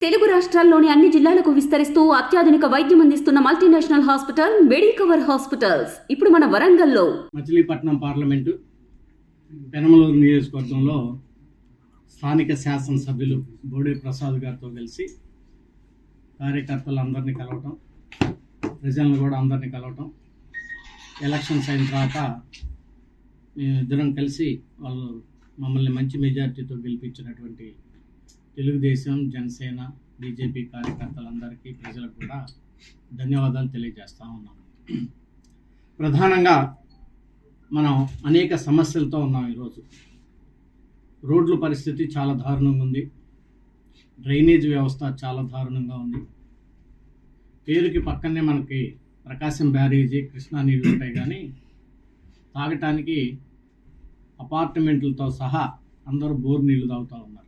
తెలుగు రాష్ట్రాల్లోని అన్ని జిల్లాలకు విస్తరిస్తూ అత్యాధునిక వైద్యం అందిస్తున్న మల్టీనేషనల్ హాస్పిటల్ మెడికవర్ హాస్పిటల్స్ ఇప్పుడు మన వరంగల్లో. మచిలీపట్నం పార్లమెంటు పెనమలూరు నియోజకవర్గంలో స్థానిక శాసనసభ్యులు బోడే ప్రసాద్ గారితో కలిసి కార్యకర్తలందరినీ కలవటం, ప్రజలను కూడా అందరినీ కలవటం, ఎలక్షన్స్ అయిన తర్వాత మేమిద్దరం కలిసి వాళ్ళు మమ్మల్ని మంచి మెజార్టీతో గెలిపించినటువంటి తెలుగుదేశం, జనసేన, బీజేపీ కార్యకర్తలందరికీ, ప్రజలకు కూడా ధన్యవాదాలు తెలియజేస్తూ ఉన్నాం. ప్రధానంగా మనం అనేక సమస్యలతో ఉన్నాం. ఈరోజు రోడ్ల పరిస్థితి చాలా దారుణంగా ఉంది. డ్రైనేజ్ వ్యవస్థ చాలా దారుణంగా ఉంది. పేరుకి పక్కనే మనకి ప్రకాశం బ్యారేజీ, కృష్ణా నీళ్ళు ఉంటాయి, కానీ తాగటానికి అపార్ట్మెంట్లతో సహా అందరూ బోర్ నీళ్లు తాగుతూ ఉన్నారు.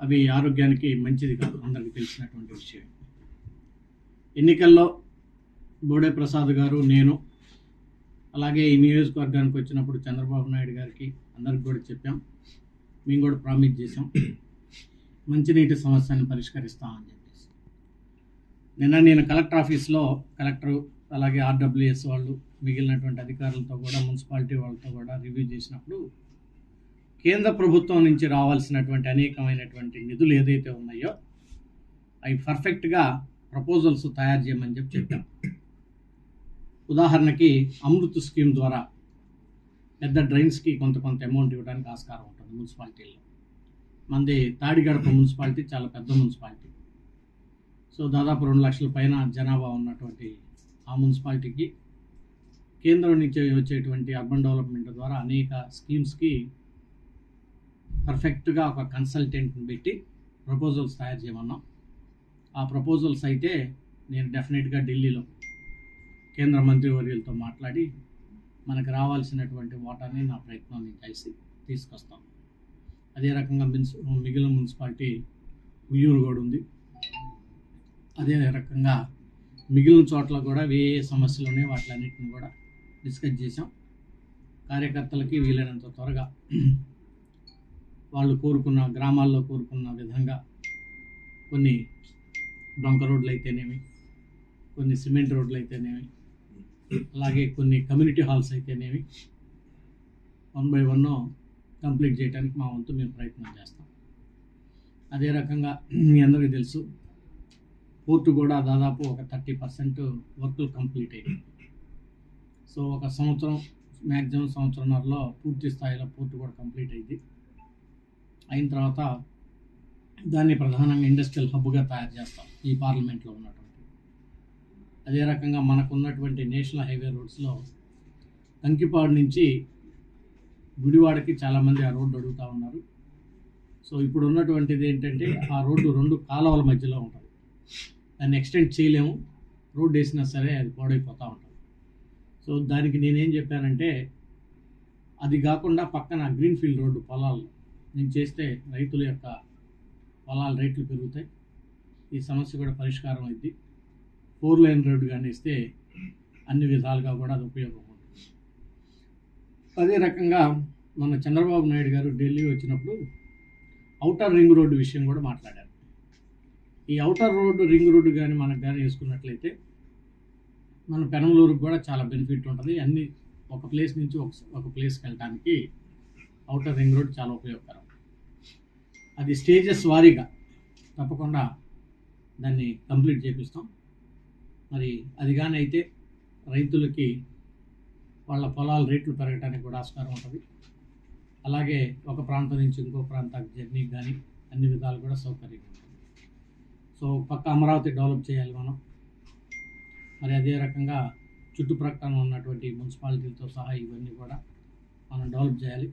అవి ఆరోగ్యానికి మంచిది కాదు, అందరికీ తెలిసినటువంటి విషయం. ఎన్నికల్లో బోడే ప్రసాద్ గారు, నేను, అలాగే ఈ నియోజకవర్గానికి వచ్చినప్పుడు చంద్రబాబు నాయుడు గారికి అందరికి కూడా చెప్పాం. మేము కూడా ప్రామిస్ చేసాం, మంచినీటి సమస్యను పరిష్కరిస్తామని చెప్పేసి. నిన్న నేను కలెక్టర్ ఆఫీస్లో కలెక్టరు, అలాగే ఆర్డబ్ల్యూఎస్ వాళ్ళు, మిగిలినటువంటి అధికారులతో కూడా, మున్సిపాలిటీ వాళ్ళతో కూడా రివ్యూ చేసినప్పుడు కేంద్ర ప్రభుత్వం నుంచి రావాల్సినటువంటి అనేకమైనటువంటి నిధులు ఏదైతే ఉన్నాయో అవి పర్ఫెక్ట్గా ప్రపోజల్స్ తయారు చేయమని చెప్పాం. ఉదాహరణకి అమృత్ స్కీమ్ ద్వారా పెద్ద డ్రైన్స్కి కొంత అమౌంట్ ఇవ్వడానికి ఆస్కారం ఉంటుంది మున్సిపాలిటీల్లో. మనది తాడిగడప మున్సిపాలిటీ చాలా పెద్ద మున్సిపాలిటీ. సో దాదాపు 2 లక్షల పైన జనాభా ఉన్నటువంటి ఆ మున్సిపాలిటీకి కేంద్రం నుంచి వచ్చేటువంటి అర్బన్ డెవలప్మెంట్ ద్వారా అనేక స్కీమ్స్కి పర్ఫెక్ట్గా ఒక కన్సల్టెంట్ని పెట్టి ప్రపోజల్స్ తయారు చేయమన్నాం. ఆ ప్రపోజల్స్ అయితే నేను డెఫినెట్గా ఢిల్లీలో కేంద్ర మంత్రివర్యులతో మాట్లాడి మనకు రావాల్సినటువంటి వాటాని నా ప్రయత్నం నేను చేసి తీసుకొస్తాం. అదే రకంగా మిగిలిన మున్సిపాలిటీ ఉయ్యూరు కూడా ఉంది. అదే రకంగా మిగిలిన చోట్ల కూడా ఏ సమస్యలు ఉన్నాయో వాటిలన్నింటిని కూడా డిస్కస్ చేసాం. కార్యకర్తలకి వీలైనంత త్వరగా వాళ్ళు కోరుకున్న, గ్రామాల్లో కోరుకున్న విధంగా కొన్ని డొంక రోడ్లు అయితేనేమి, కొన్ని సిమెంట్ రోడ్లు అయితేనేమి, అలాగే కొన్ని కమ్యూనిటీ హాల్స్ అయితేనేమి 1 by 1 కంప్లీట్ చేయడానికి మా వంతు మేము ప్రయత్నం చేస్తాం. అదే రకంగా మీ అందరికీ తెలుసు, పోర్టు కూడా దాదాపు ఒక 30% వర్కులు కంప్లీట్ అయ్యాయి. సో ఒక సంవత్సరం, మ్యాక్సిమం సంవత్సరంన్నరలో పూర్తి స్థాయిలో పోర్టు కూడా కంప్లీట్ అయింది. అయిన తర్వాత దాన్ని ప్రధానంగా ఇండస్ట్రియల్ హబ్గా తయారు చేస్తాం ఈ పార్లమెంట్లో ఉన్నటువంటి. అదే రకంగా మనకు ఉన్నటువంటి నేషనల్ హైవే రోడ్స్లో కంకిపాడు నుంచి గుడివాడకి చాలామంది ఆ రోడ్డు అడుగుతూ ఉన్నారు. సో ఇప్పుడు ఉన్నటువంటిది ఏంటంటే ఆ రోడ్డు 2 కాలువల మధ్యలో ఉంటుంది. దాన్ని ఎక్స్టెండ్ చేయలేము, రోడ్డు వేసినా సరే అది పాడైపోతూ ఉంటుంది. సో దానికి నేనేం చెప్పానంటే, అది కాకుండా పక్కన గ్రీన్ఫీల్డ్ రోడ్డు పొలాలు నేను చేస్తే రైతుల యొక్క పొలాల రేట్లు పెరుగుతాయి, ఈ సమస్య కూడా పరిష్కారం అయింది. 4 లైన్ రోడ్డు కానీ ఇస్తే అన్ని విధాలుగా కూడా అది ఉపయోగం ఉంటుంది. అదే రకంగా మన చంద్రబాబు నాయుడు గారు ఢిల్లీ వచ్చినప్పుడు ఔటర్ రింగ్ రోడ్డు విషయం కూడా మాట్లాడారు. ఈ ఔటర్ రోడ్డు, రింగ్ రోడ్డు కానీ మనకు కానీ వేసుకున్నట్లయితే మన పెనమలూరుకు కూడా చాలా బెనిఫిట్ ఉంటుంది. అన్ని ఒక ప్లేస్ నుంచి ఒక ప్లేస్కి వెళ్ళడానికి ఔటర్ రింగ్ రోడ్ చాలా ఉపయోగకరం. అది స్టేజెస్ వారీగా తప్పకుండా దాన్ని కంప్లీట్ చేపిస్తాం. మరి అది కానీ అయితే రైతులకి వాళ్ళ పొలాల రేట్లు పెరగడానికి కూడా ఆస్కారం ఉంటుంది. అలాగే ఒక ప్రాంతం నుంచి ఇంకో ప్రాంతానికి జర్నీకి కానీ అన్ని విధాలు కూడా సౌకర్యంగా ఉంటుంది. సో పక్క అమరావతి డెవలప్ చేయాలి మనం. మరి అదే రకంగా చుట్టుప్రక్కల ఉన్నటువంటి మున్సిపాలిటీలతో సహా ఇవన్నీ కూడా మనం డెవలప్ చేయాలి.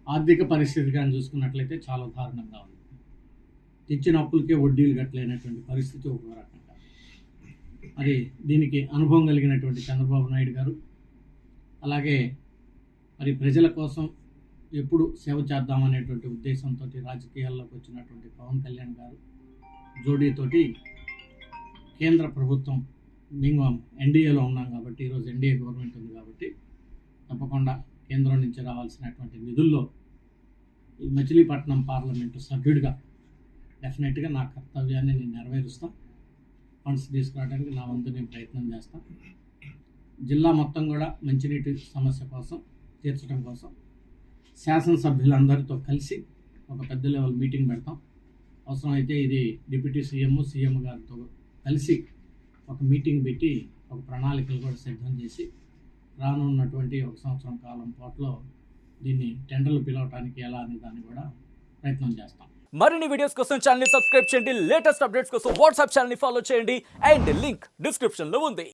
ఆర్థిక పరిస్థితి కానీ చూసుకున్నట్లయితే చాలా దారుణంగా ఉంది. తెచ్చిన అప్పులకే వడ్డీలు కట్టలేనటువంటి పరిస్థితి ఒక రకంగా. మరి దీనికి అనుభవం కలిగినటువంటి చంద్రబాబు నాయుడు గారు, అలాగే మరి ప్రజల కోసం ఎప్పుడు సేవ చేద్దామనేటువంటి ఉద్దేశంతో రాజకీయాల్లోకి వచ్చినటువంటి పవన్ కళ్యాణ్ గారు జోడీతోటి కేంద్ర ప్రభుత్వం, మేము ఎన్డీఏలో ఉన్నాం కాబట్టి, ఈరోజు ఎన్డీఏ గవర్నమెంట్ ఉంది కాబట్టి తప్పకుండా కేంద్రం నుంచి రావాల్సినటువంటి నిధుల్లో ఈ మచిలీపట్నం పార్లమెంటు సభ్యుడిగా డెఫినెట్గా నా కర్తవ్యాన్ని నేను నెరవేరుస్తాను. ఫండ్స్ తీసుకురావడానికి నా వంతు నేను ప్రయత్నం చేస్తాను. జిల్లా మొత్తం కూడా మంచినీటి సమస్య కోసం తీర్చడం కోసం శాసనసభ్యులందరితో కలిసి ఒక పెద్ద లెవెల్ మీటింగ్ పెడతాం. అవసరమైతే ఇది డిప్యూటీ సీఎం గారితో కలిసి ఒక మీటింగ్ పెట్టి ఒక ప్రణాళికలు కూడా సిద్ధం చేసి రానున్నటువంటి 1 సంవత్సరం కాలం పాటులో దీన్ని టెండర్లు పిలవటానికి ఎలా అనే దాన్ని కూడా ప్రయత్నం చేస్తాం. మరిన్ని వీడియోస్ కోసం ఛానల్ ని సబ్స్క్రైబ్ చేయండి. లేటెస్ట్ అప్డేట్స్ కోసం వాట్సాప్ ఛానల్ ని ఫాలో చేయండి. అండ్ లింక్ డిస్క్రిప్షన్ లో ఉంది.